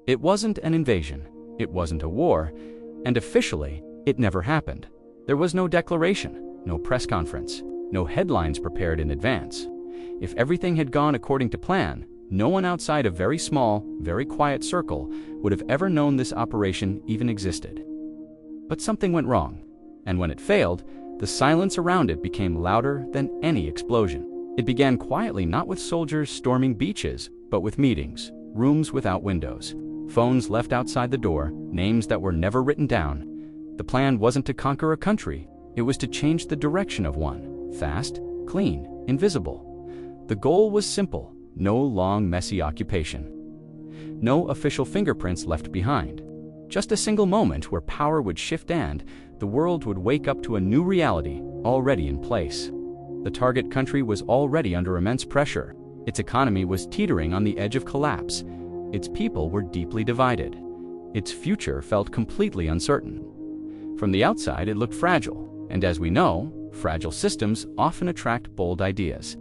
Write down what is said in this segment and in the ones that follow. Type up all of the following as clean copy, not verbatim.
It wasn't an invasion, it wasn't a war, and officially, it never happened. There was no declaration, no press conference, no headlines prepared in advance. If everything had gone according to plan, no one outside a very small, very quiet circle would have ever known this operation even existed. But something went wrong, and when it failed, the silence around it became louder than any explosion. It began quietly, not with soldiers storming beaches, but with meetings, rooms without windows, phones left outside the door, names that were never written down. The plan wasn't to conquer a country, it was to change the direction of one, fast, clean, invisible. The goal was simple, no long, messy occupation. No official fingerprints left behind. Just a single moment where power would shift and the world would wake up to a new reality already in place. The target country was already under immense pressure. Its economy was teetering on the edge of collapse. Its people were deeply divided. Its future felt completely uncertain. From the outside, it looked fragile, and as we know, fragile systems often attract bold ideas.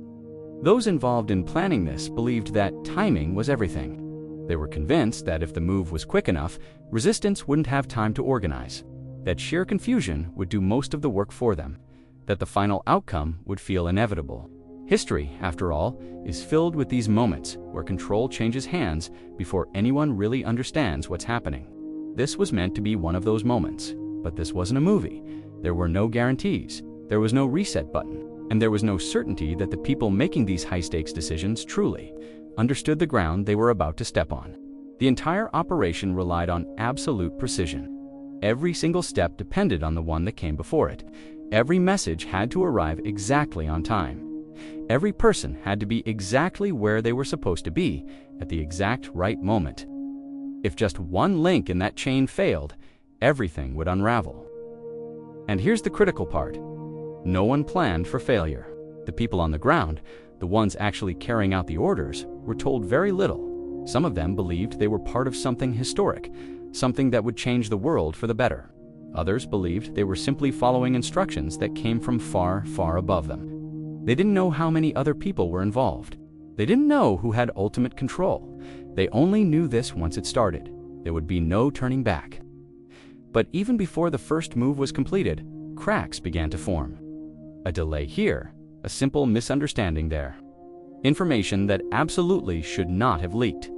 Those involved in planning this believed that timing was everything. They were convinced that if the move was quick enough, resistance wouldn't have time to organize, that sheer confusion would do most of the work for them, that the final outcome would feel inevitable. History, after all, is filled with these moments where control changes hands before anyone really understands what's happening. This was meant to be one of those moments, but this wasn't a movie. There were no guarantees, there was no reset button, and there was no certainty that the people making these high-stakes decisions truly understood the ground they were about to step on. The entire operation relied on absolute precision. Every single step depended on the one that came before it. Every message had to arrive exactly on time. Every person had to be exactly where they were supposed to be at the exact right moment. If just one link in that chain failed, everything would unravel. And here's the critical part. No one planned for failure. The people on the ground, the ones actually carrying out the orders, were told very little. Some of them believed they were part of something historic, something that would change the world for the better. Others believed they were simply following instructions that came from far, far above them. They didn't know how many other people were involved. They didn't know who had ultimate control. They only knew this once it started. There would be no turning back. But even before the first move was completed, cracks began to form. A delay here, a simple misunderstanding there. Information that absolutely should not have leaked.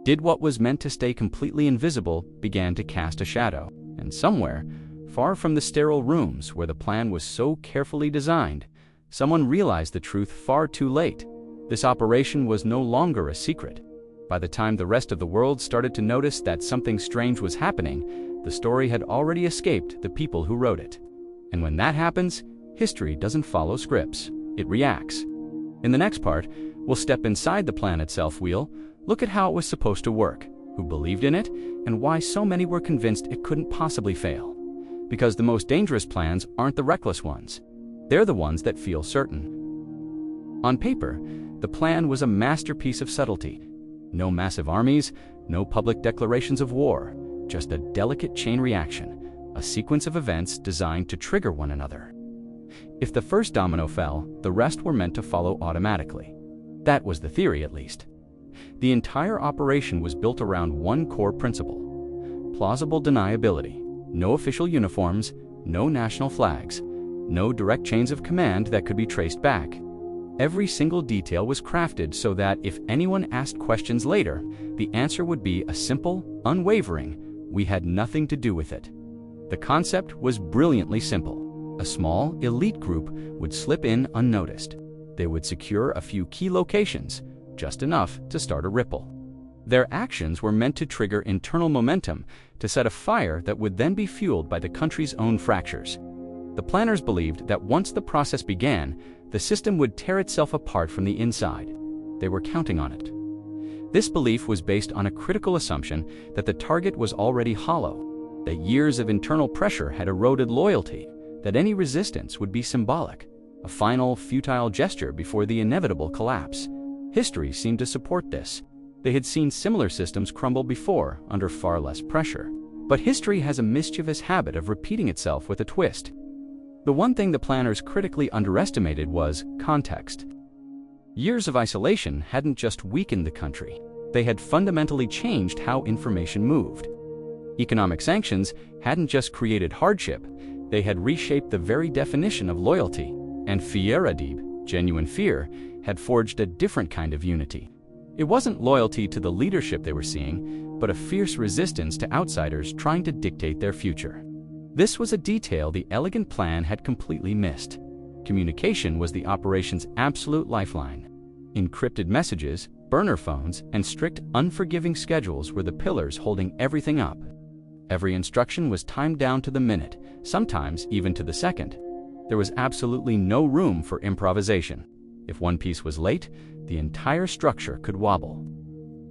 Did what was meant to stay completely invisible began to cast a shadow, and somewhere, far from the sterile rooms where the plan was so carefully designed, someone realized the truth far too late. This operation was no longer a secret. By the time the rest of the world started to notice that something strange was happening, the story had already escaped the people who wrote it. And when that happens, history doesn't follow scripts, it reacts. In the next part, we'll step inside the plan itself. We'll look at how it was supposed to work, who believed in it, and why so many were convinced it couldn't possibly fail. Because the most dangerous plans aren't the reckless ones. They're the ones that feel certain. On paper, the plan was a masterpiece of subtlety. No massive armies, no public declarations of war, just a delicate chain reaction, a sequence of events designed to trigger one another. If the first domino fell, the rest were meant to follow automatically. That was the theory, at least. The entire operation was built around one core principle: plausible deniability. No official uniforms, no national flags, no direct chains of command that could be traced back. Every single detail was crafted so that if anyone asked questions later, the answer would be a simple, unwavering, "We had nothing to do with it." The concept was brilliantly simple. A small, elite group would slip in unnoticed. They would secure a few key locations, just enough to start a ripple. Their actions were meant to trigger internal momentum, to set a fire that would then be fueled by the country's own fractures. The planners believed that once the process began, the system would tear itself apart from the inside. They were counting on it. This belief was based on a critical assumption that the target was already hollow, that years of internal pressure had eroded loyalty, that any resistance would be symbolic, a final, futile gesture before the inevitable collapse. History seemed to support this. They had seen similar systems crumble before, under far less pressure. But history has a mischievous habit of repeating itself with a twist. The one thing the planners critically underestimated was context. Years of isolation hadn't just weakened the country, They had fundamentally changed how information moved. Economic sanctions hadn't just created hardship, they had reshaped the very definition of loyalty. And fear-adib, genuine fear, had forged a different kind of unity. It wasn't loyalty to the leadership they were seeing, but a fierce resistance to outsiders trying to dictate their future. This was a detail the elegant plan had completely missed. Communication was the operation's absolute lifeline. Encrypted messages, burner phones, and strict, unforgiving schedules were the pillars holding everything up. Every instruction was timed down to the minute, sometimes even to the second. There was absolutely no room for improvisation. If one piece was late, the entire structure could wobble.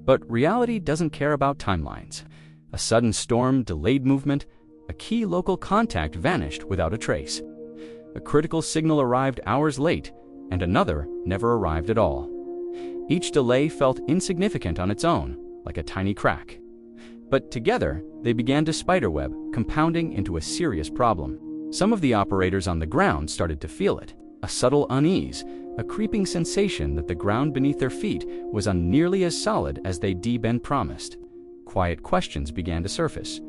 But reality doesn't care about timelines. A sudden storm delayed movement, a key local contact vanished without a trace. A critical signal arrived hours late, and another never arrived at all. Each delay felt insignificant on its own, like a tiny crack. But together, they began to spiderweb, compounding into a serious problem. Some of the operators on the ground started to feel it, a subtle unease, a creeping sensation that the ground beneath their feet was nearly as solid as they'd been promised. Quiet questions began to surface.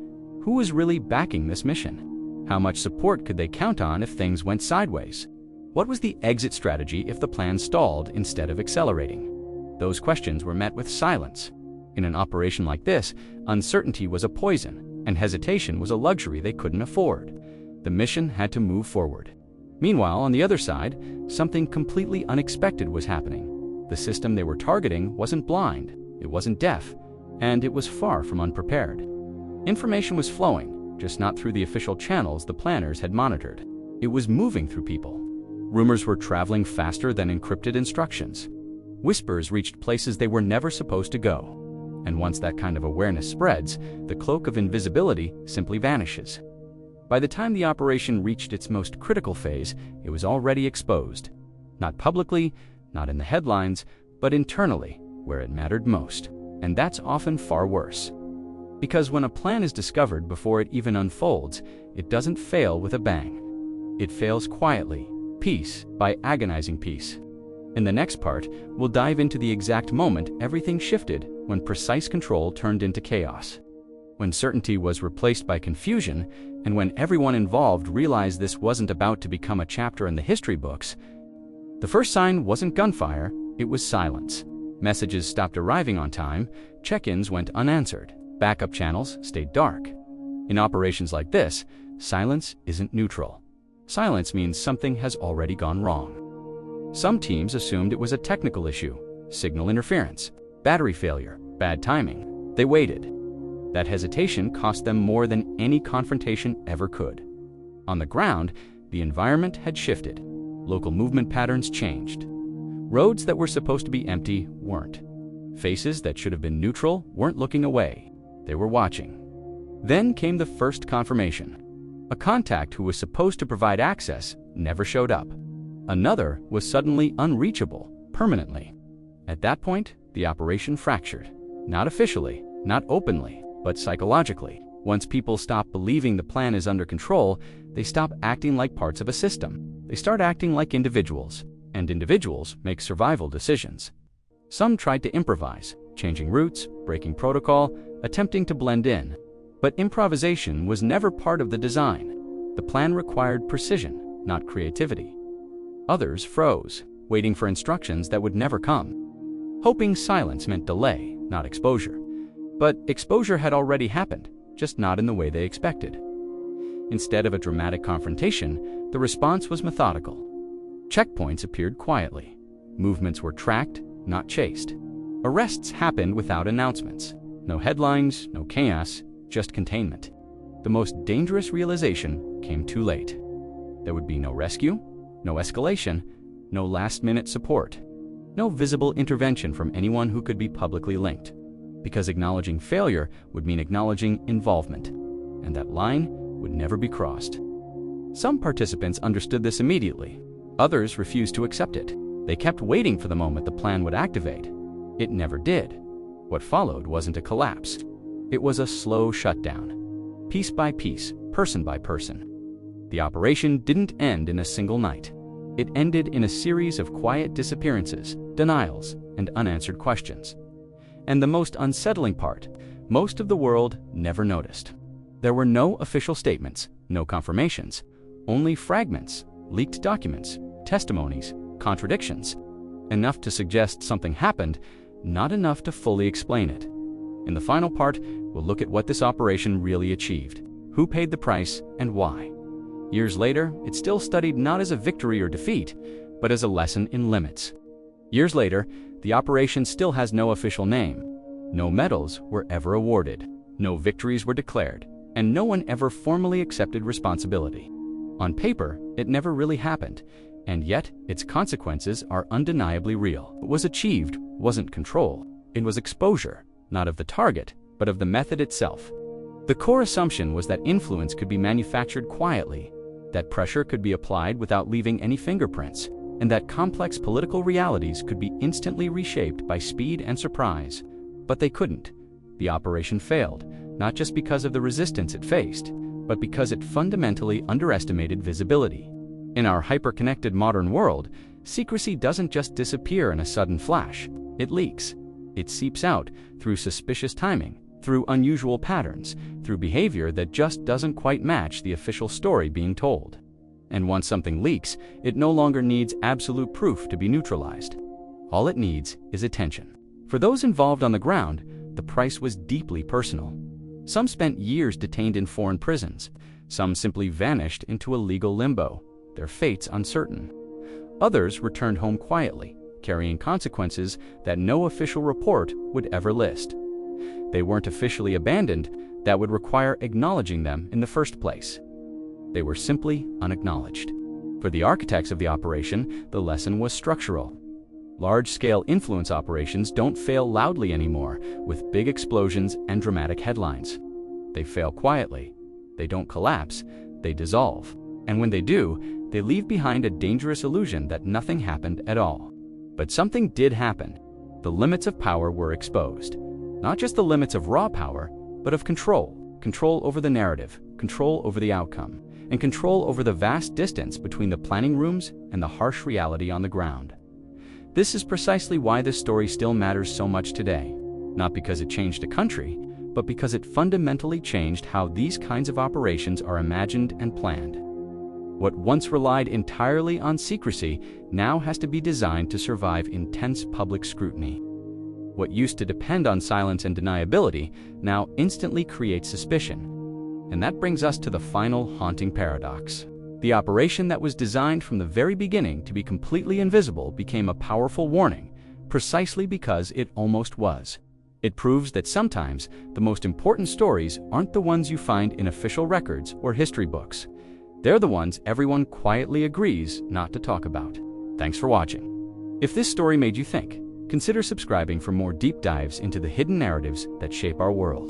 Who was really backing this mission? How much support could they count on if things went sideways? What was the exit strategy if the plan stalled instead of accelerating? Those questions were met with silence. In an operation like this, uncertainty was a poison, and hesitation was a luxury they couldn't afford. The mission had to move forward. Meanwhile, on the other side, something completely unexpected was happening. The system they were targeting wasn't blind, it wasn't deaf, and it was far from unprepared. Information was flowing, just not through the official channels the planners had monitored. It was moving through people. Rumors were traveling faster than encrypted instructions. Whispers reached places they were never supposed to go. And once that kind of awareness spreads, the cloak of invisibility simply vanishes. By the time the operation reached its most critical phase, it was already exposed. Not publicly, not in the headlines, but internally, where it mattered most. And that's often far worse. Because when a plan is discovered before it even unfolds, it doesn't fail with a bang. It fails quietly, piece by agonizing piece. In the next part, we'll dive into the exact moment everything shifted when precise control turned into chaos. When certainty was replaced by confusion, and when everyone involved realized this wasn't about to become a chapter in the history books, the first sign wasn't gunfire, it was silence. Messages stopped arriving on time, check-ins went unanswered, backup channels stayed dark. In operations like this, silence isn't neutral. Silence means something has already gone wrong. Some teams assumed it was a technical issue, signal interference, battery failure, bad timing. They waited. That hesitation cost them more than any confrontation ever could. On the ground, the environment had shifted. Local movement patterns changed. Roads that were supposed to be empty weren't. Faces that should have been neutral weren't looking away. They were watching. Then came the first confirmation. A contact who was supposed to provide access never showed up. Another was suddenly unreachable, permanently. At that point, the operation fractured. Not officially, not openly, but psychologically. Once people stop believing the plan is under control, they stop acting like parts of a system. They start acting like individuals, and individuals make survival decisions. Some tried to improvise, changing routes, breaking protocol, attempting to blend in. But improvisation was never part of the design. The plan required precision, not creativity. Others froze, waiting for instructions that would never come. Hoping silence meant delay, not exposure. But exposure had already happened, just not in the way they expected. Instead of a dramatic confrontation, the response was methodical. Checkpoints appeared quietly. Movements were tracked, not chased. Arrests happened without announcements. No headlines, no chaos, just containment. The most dangerous realization came too late. There would be no rescue, no escalation, no last-minute support, no visible intervention from anyone who could be publicly linked, because acknowledging failure would mean acknowledging involvement, and that line would never be crossed. Some participants understood this immediately. Others refused to accept it. They kept waiting for the moment the plan would activate. It never did. What followed wasn't a collapse. It was a slow shutdown, piece by piece, person by person. The operation didn't end in a single night. It ended in a series of quiet disappearances, denials, and unanswered questions. And the most unsettling part, most of the world never noticed. There were no official statements, no confirmations, only fragments, leaked documents, testimonies, contradictions. Enough to suggest something happened, not enough to fully explain it. In the final part, we'll look at what this operation really achieved, who paid the price, and why. Years later, it's still studied not as a victory or defeat, but as a lesson in limits. Years later, the operation still has no official name. No medals were ever awarded, no victories were declared, and no one ever formally accepted responsibility. On paper, it never really happened, and yet its consequences are undeniably real. What was achieved wasn't control, it was exposure, not of the target, but of the method itself. The core assumption was that influence could be manufactured quietly, that pressure could be applied without leaving any fingerprints, and that complex political realities could be instantly reshaped by speed and surprise. But they couldn't. The operation failed, not just because of the resistance it faced, but because it fundamentally underestimated visibility. In our hyper-connected modern world, secrecy doesn't just disappear in a sudden flash. It leaks. It seeps out through suspicious timing, through unusual patterns, through behavior that just doesn't quite match the official story being told. And once something leaks, it no longer needs absolute proof to be neutralized. All it needs is attention. For those involved on the ground, the price was deeply personal. Some spent years detained in foreign prisons. Some simply vanished into a legal limbo, their fates uncertain. Others returned home quietly, carrying consequences that no official report would ever list. They weren't officially abandoned, that would require acknowledging them in the first place. They were simply unacknowledged. For the architects of the operation, the lesson was structural. Large-scale influence operations don't fail loudly anymore, with big explosions and dramatic headlines. They fail quietly. They don't collapse, they dissolve. And when they do, they leave behind a dangerous illusion that nothing happened at all. But something did happen. The limits of power were exposed. Not just the limits of raw power, but of control. Control over the narrative, control over the outcome, and control over the vast distance between the planning rooms and the harsh reality on the ground. This is precisely why this story still matters so much today. Not because it changed a country, but because it fundamentally changed how these kinds of operations are imagined and planned. What once relied entirely on secrecy now has to be designed to survive intense public scrutiny. What used to depend on silence and deniability now instantly creates suspicion. And that brings us to the final haunting paradox. The operation that was designed from the very beginning to be completely invisible became a powerful warning, precisely because it almost was. It proves that sometimes the most important stories aren't the ones you find in official records or history books. They're the ones everyone quietly agrees not to talk about. Thanks for watching. If this story made you think, consider subscribing for more deep dives into the hidden narratives that shape our world.